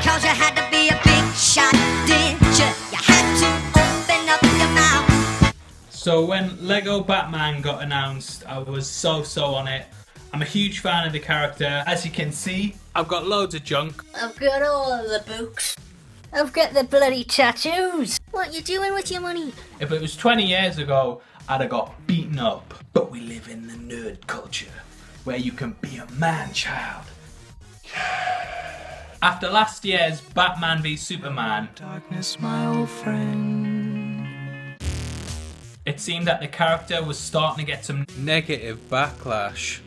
Cause you had to be a big shot, did you? You had to open up your mouth. So when Lego Batman got announced, I was so on it. I'm a huge fan of the character. As you can see, I've got loads of junk. I've got all of the books. I've got the bloody tattoos. What you doing with your money? If it was 20 years ago, I'd have got beaten up. But we live in the nerd culture, where you can be a man-child. After last year's Batman v Superman, Darkness, my old friend. it seemed that the character was starting to get some Negative backlash.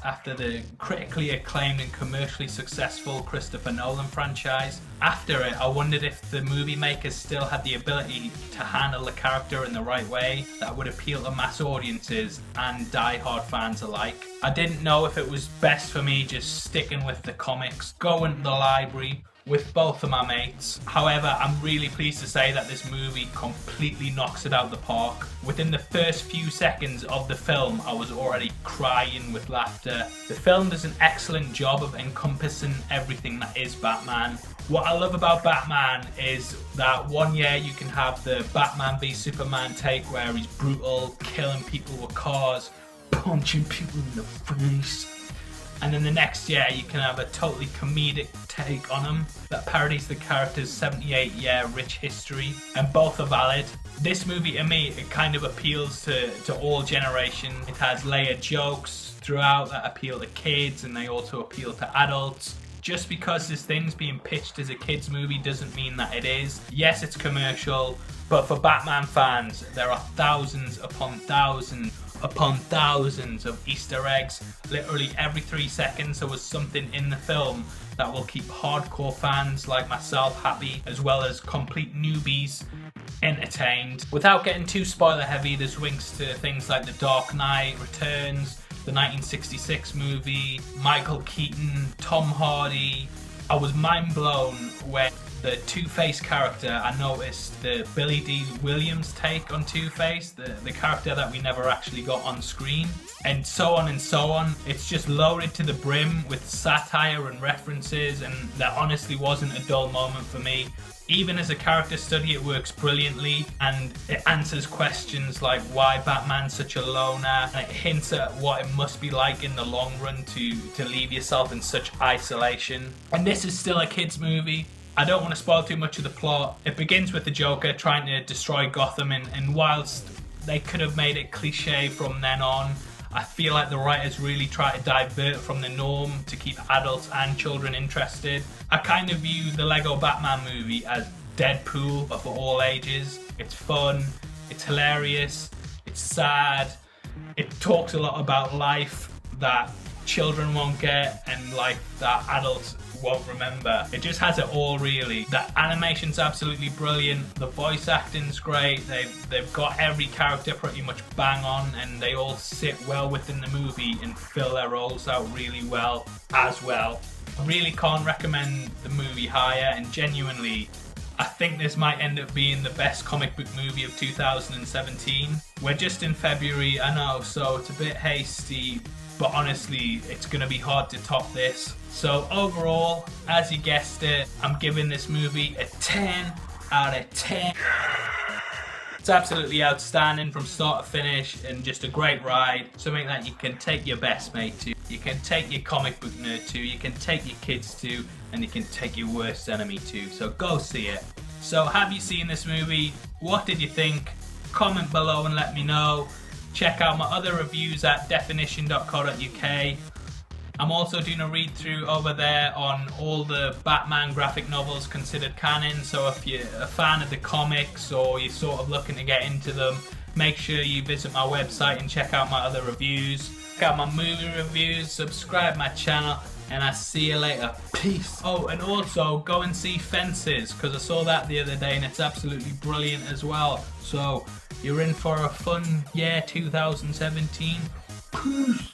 after the critically acclaimed and commercially successful Christopher Nolan franchise. After it, I wondered if the movie makers still had the ability to handle the character in the right way that would appeal to mass audiences and die-hard fans alike. I didn't know if it was best for me just sticking with the comics, going to the library with both of my mates. However, I'm really pleased to say that this movie completely knocks it out of the park. Within the first few seconds of the film, I was already crying with laughter. The film does an excellent job of encompassing everything that is Batman. What I love about Batman is that one year you can have the Batman v Superman take where he's brutal, killing people with cars, punching people in the face. And then the next year you can have a totally comedic take on him that parodies the character's 78-year rich history, and both are valid. This movie to me, it kind of appeals to all generations. It has layered jokes throughout that appeal to kids, and they also appeal to adults. Just because this thing's being pitched as a kids movie doesn't mean that it is. Yes, it's commercial, but for Batman fans, there are thousands upon thousands of Easter eggs. Literally every 3 seconds there was something in the film that will keep hardcore fans like myself happy, as well as complete newbies entertained. Without getting too spoiler heavy, there's winks to things like The Dark Knight Returns, the 1966 movie, Michael Keaton, Tom Hardy. I was mind blown when the Two-Face character, I noticed the Billy D. Williams take on Two-Face, the character that we never actually got on screen, and so on and so on. It's just loaded to the brim with satire and references, and there honestly wasn't a dull moment for me. Even as a character study, it works brilliantly, and it answers questions like why Batman's such a loner, and it hints at what it must be like in the long run to leave yourself in such isolation. And this is still a kids movie. I don't want to spoil too much of the plot. It begins with the Joker trying to destroy Gotham, and whilst they could have made it cliche from then on, I feel like the writers really try to divert from the norm to keep adults and children interested. I kind of view the Lego Batman movie as Deadpool, but for all ages. It's fun, it's hilarious, it's sad, it talks a lot about life that children won't get and life that adults won't remember. It just has it all, really. The animation's absolutely brilliant, the voice acting's great, they've got every character pretty much bang on, and they all sit well within the movie and fill their roles out really well as well. I really can't recommend the movie higher, and genuinely I think this might end up being the best comic book movie of 2017. We're just in February, I know, so it's a bit hasty, but honestly, it's going to be hard to top this. So overall, as you guessed it, I'm giving this movie a 10 out of 10. It's absolutely outstanding from start to finish, and just a great ride. Something that you can take your best mate to, you can take your comic book nerd to, you can take your kids to, and you can take your worst enemy to. So go see it. So have you seen this movie? What did you think? Comment below and let me know. Check out my other reviews at definition.co.uk. I'm also doing a read through over there on all the Batman graphic novels considered canon, so if you're a fan of the comics or you're sort of looking to get into them, make sure you visit my website and check out my other reviews. Check out my movie reviews, subscribe my channel, and I'll see you later. Peace. Oh, and also go and see Fences, because I saw that the other day and it's absolutely brilliant as well. So you're in for a fun year 2017. Peace.